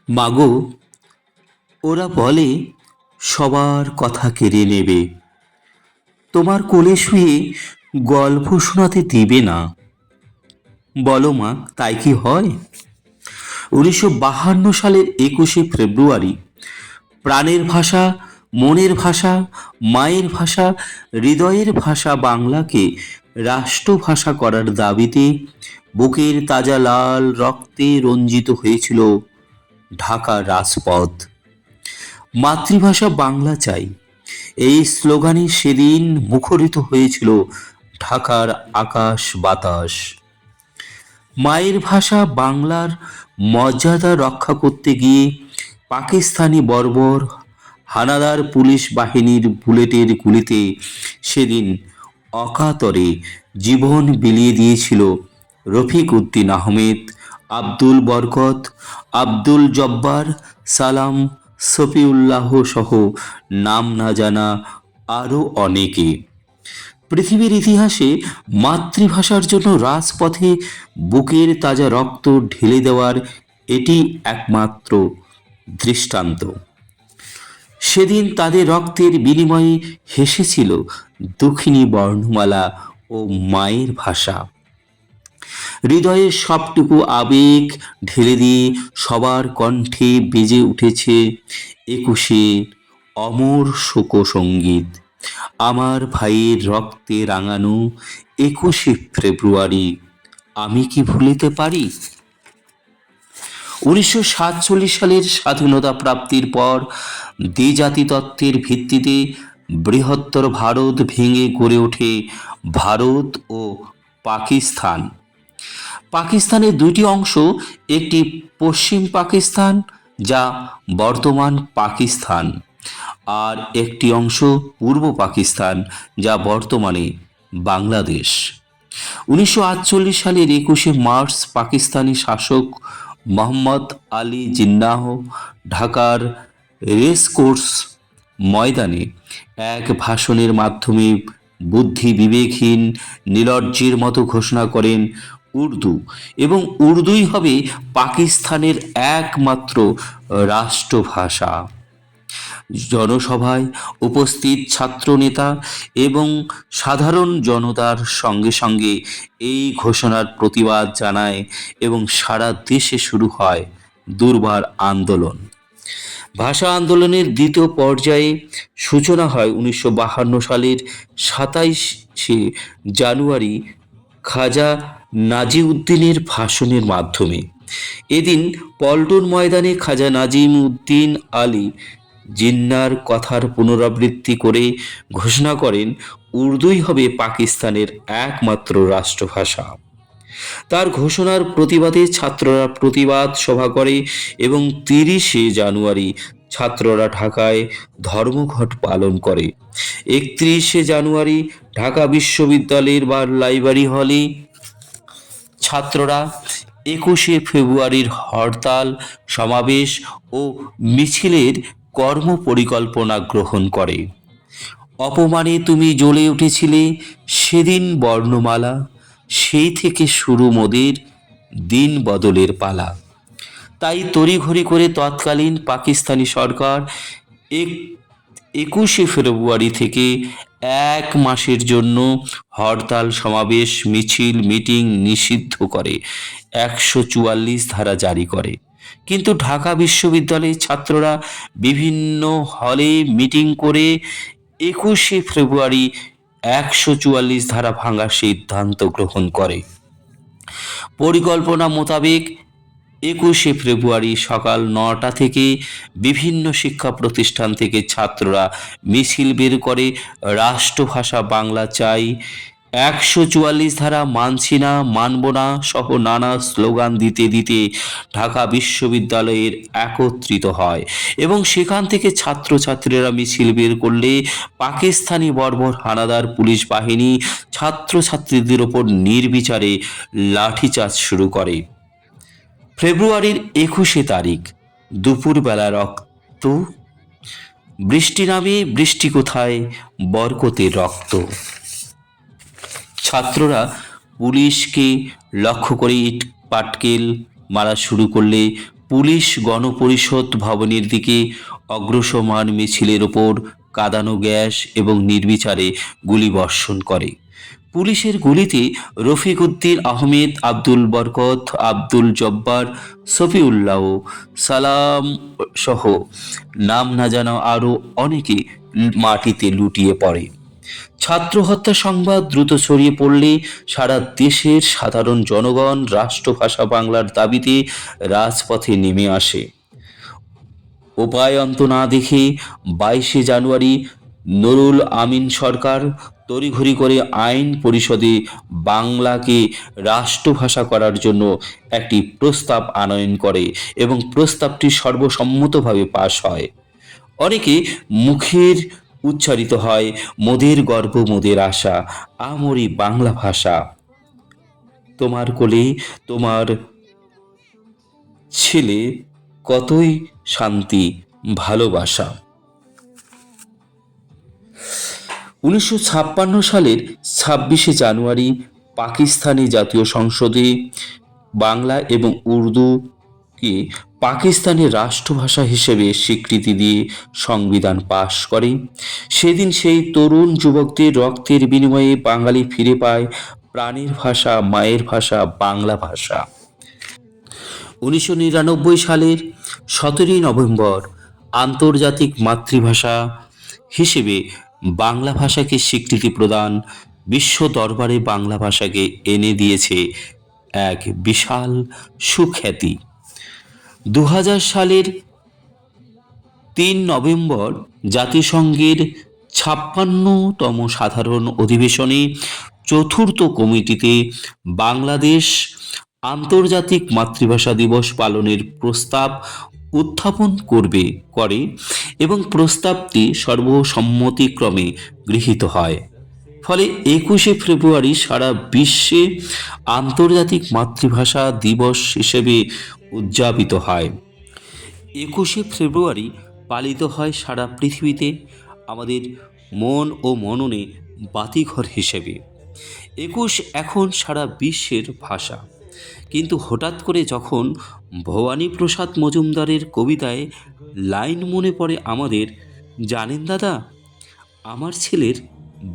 মাগো, ওরা বলে সবার কথা কেড়ে নেবে, তোমার কোলে শুয়ে গল্প শোনাতে দিবে না। বলো মা, তাই কি হয়? 1952 সালের 21শে ফেব্রুয়ারি প্রাণের ভাষা, মনের ভাষা, মায়ের ভাষা, হৃদয়ের ভাষা বাংলাকে রাষ্ট্রভাষা করার দাবিতে বুকের তাজা লাল রক্তে রঞ্জিত হয়েছিল ঢাকার রাজপথ। মাতৃভাষা বাংলা চাই, এই স্লোগানে সেদিন মুখরিত হয়েছিল ঢাকার আকাশ বাতাস। মায়ের ভাষা বাংলার মর্যাদা রক্ষা করতে গিয়ে পাকিস্তানি বর্বর হানাদার পুলিশ বাহিনীর বুলেটের গুলিতে সেদিন অকাতরে জীবন বিলিয়ে দিয়েছিল রফিক উদ্দিন আহমেদ, আব্দুল বরকত, আব্দুল জব্বার, সালাম, সফিউল্লাহ সহ নাম না জানা আরও অনেকে। পৃথিবীর ইতিহাসে মাতৃভাষার জন্য রাজপথে বুকের তাজা রক্ত ঢেলে দেওয়ার এটি একমাত্র দৃষ্টান্ত। সেদিন তাদের রক্তের বিনিময়ে হেসেছিল দুঃখিনী বর্ণমালা ও মায়ের ভাষা। হৃদয়ের সবটুকু আবেগ ঢেলে দিয়ে সবার কণ্ঠে বেজে উঠেছে 21শে অমর শোকসঙ্গীত। আমার ভাইয়ের রক্তে রাঙানো 21শে ফেব্রুয়ারি আমি কি ভুলিতে পারি? 1947 সালের স্বাধীনতা প্রাপ্তির পর দ্বিজাতি তত্ত্বের ভিত্তিতে বৃহত্তর ভারত ভেঙে গড়ে ওঠে ভারত ও পাকিস্তান। পাকিস্তানের দুইটি অংশ, একটি পশ্চিম পাকিস্তান যা বর্তমান পাকিস্তান, আর একটি অংশ পূর্ব পাকিস্তান যা বর্তমানে বাংলাদেশ। 1948 সালের 21শে মার্চ পাকিস্তানি শাসক মোহাম্মদ আলী জিন্নাহ ঢাকার রেসকোর্স ময়দানে এক ভাষণের মাধ্যমে বুদ্ধি বিবেকহীন নির্লজ্জের মতো ঘোষণা করেন উর্দু এবং উর্দুই হবে পাকিস্তানের একমাত্র রাষ্ট্রভাষা। জনসভায় উপস্থিত ছাত্রনেতা এবং সাধারণ জনতার সঙ্গে সঙ্গে এই ঘোষণার প্রতিবাদ জানায় এবং সারা দেশে শুরু হয় দুর্বার আন্দোলন। ভাষা আন্দোলনের দ্বিতীয় পর্যায়ে সূচনা হয় 1952 সালের 27শে জানুয়ারি খাজা নাজিউদ্দিনের ভাষণের মাধ্যমে। এদিন পল্টন ময়দানে খাজা নাজিম উদ্দিন আলী জিন্নার কথার পুনরাবৃত্তি করে ঘোষণা করেন উর্দুই হবে পাকিস্তানের একমাত্র রাষ্ট্রভাষা। তার ঘোষণার প্রতিবাদে ছাত্ররা প্রতিবাদ সভা করে এবং 30শে জানুয়ারি ছাত্ররা ঢাকায় ধর্মঘট পালন করে। 31শে জানুয়ারি ঢাকা বিশ্ববিদ্যালয়ের লাইব্রেরি হলে ছাত্ররা 21শে ফেব্রুয়ারির হরতাল, সমাবেশ ও মিছিলের কর্মপরিকল্পনা গ্রহণ করে। অপমানে তুমি জ্বলে উঠেছিলে সেদিন বর্ণমালা, সেই থেকে শুরু মোদের দিন বদলের পালা। তাই তড়িঘড়ি করে তৎকালীন পাকিস্তানি সরকার 21শে ফেব্রুয়ারি থেকে 1 মাসের জন্য হরতাল, সমাবেশ, মিছিল, মিটিং নিষিদ্ধ করে 144 ধারা জারি করে। কিন্তু ঢাকা বিশ্ববিদ্যালয়ের ছাত্ররা বিভিন্ন হলে মিটিং করে 21শে ফেব্রুয়ারি 144 ধারা ভাঙার সিদ্ধান্ত গ্রহণ করে। পরিকল্পনা মোতাবেক 21শে ফেব্রুয়ারি সকাল 9টা থেকে বিভিন্ন শিক্ষা প্রতিষ্ঠান থেকে ছাত্ররা মিছিল বের করে রাষ্ট্রভাষা বাংলা চাই, 144 ধারা মানছি না, মানব না সহ নানা স্লোগান দিতে দিতে ঢাকা বিশ্ববিদ্যালয়ের একত্রিত হয় এবং সেখান থেকে ছাত্রছাত্রীরা মিছিল বের করলে পাকিস্তানি বর্বর হানাদার পুলিশ বাহিনী ছাত্রছাত্রীদের ওপর নির্বিচারে লাঠিচার্জ শুরু করে। ফেব্রুয়ারির 21শে তারিখ দুপুরবেলা রক্ত বৃষ্টি নামে, বৃষ্টি কোথায় বরকতের রক্ত। ছাত্ররা পুলিশকে লক্ষ্য করে ইট পাটকেল মারা শুরু করলে পুলিশ গণপরিষদ ভবনের দিকে অগ্রসমান মিছিলের ওপর কাঁদানো গ্যাস এবং নির্বিচারে গুলিবর্ষণ করে। পুলিশের গুলিতে রফিক উদ্দিন আহমেদ, আব্দুল বরকত, আব্দুল জব্বার, শফিউল্লাহ, সালাম সহ নাম না জানা আরও অনেকে মাটিতে লুটিয়ে পড়ে। ছাত্র হত্যা সংবাদ দ্রুত ছড়িয়ে পড়লে সারা দেশের সাধারণ জনগণ রাষ্ট্রভাষা বাংলার দাবিতে রাজপথে নেমে আসে। উপায় অন্ত না দেখে 22শে জানুয়ারি নুরুল আমিন সরকার তড়িঘড়ি করে আইন পরিষদে বাংলাকে রাষ্ট্রভাষা করার জন্য একটি প্রস্তাব আনয়ন করে এবং প্রস্তাবটি সর্বসম্মতভাবে পাশ হয়। অনেকে মুখের উচ্চারিত হয় মোদের গর্ব মোদের আশা, আমরি বাংলা ভাষা, তোমার কোলে তোমার ছেলে, কতই শান্তি ভালোবাসা। 1956 সালের 26শে জানুয়ারি পাকিস্তানি জাতীয় সংসদে বাংলা এবং উর্দুকে পাকিস্তানের রাষ্ট্রভাষা হিসেবে স্বীকৃতি দিয়ে সংবিধান পাশ করে। সেদিন সেই তরুণ যুবকদের রক্তের বিনিময়ে বাঙালি ফিরে পায় প্রাণের ভাষা, মায়ের ভাষা, বাংলা ভাষা। 1999 সালের 17ই নভেম্বর আন্তর্জাতিক মাতৃভাষা হিসেবে বাংলা ভাষাকে স্বীকৃতি প্রদান বিশ্ব দরবারে বাংলা ভাষাকে এনে দিয়েছে এক বিশাল সুখ্যাতি। 2000 সালের 3 নভেম্বর জাতিসংঘের 56তম সাধারণ অধিবেশনে চতুর্থ কমিটিতে বাংলাদেশ আন্তর্জাতিক মাতৃভাষা দিবস পালনের প্রস্তাব উত্থাপন করে এবং প্রস্তাবটি সর্বসম্মতিক্রমে গৃহীত হয়। ফলে 21শে ফেব্রুয়ারি সারা বিশ্বে আন্তর্জাতিক মাতৃভাষা দিবস হিসেবে উদযাপিত হয়। 21শে ফেব্রুয়ারি পালিত হয় সারা পৃথিবীতে আমাদের মন ও মননে বাতিঘর হিসেবে। 21 এখন সারা বিশ্বের ভাষা। কিন্তু হঠাৎ করে যখন ভবানীপ্রসাদ মজুমদারের কবিতায় লাইন মনে পড়ে আমাদের, জানেন দাদা আমার ছেলের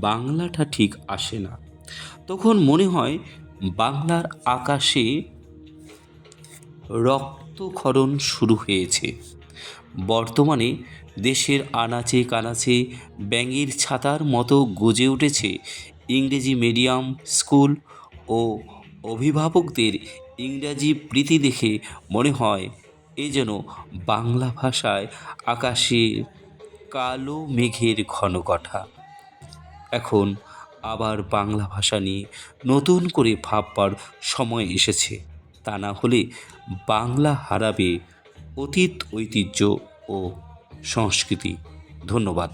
বাংলাটা ঠিক আসে না, তখন মনে হয় বাংলার আকাশে রক্তক্ষরণ শুরু হয়েছে। বর্তমানে দেশের আনাচে কানাচে ব্যাঙের ছাতার মতো গজে উঠেছে ইংরেজি মিডিয়াম স্কুল ও অভিভাবকদের ইংরাজি প্রীতি দেখে মনে হয় এ যেন বাংলা ভাষায় আকাশে কালো মেঘের ঘনঘটা। এখন আবার বাংলা ভাষা নিয়ে নতুন করে ভাববার সময় এসেছে, তা না হলে বাংলা হারাবে অতীত ঐতিহ্য ও সংস্কৃতি। ধন্যবাদ।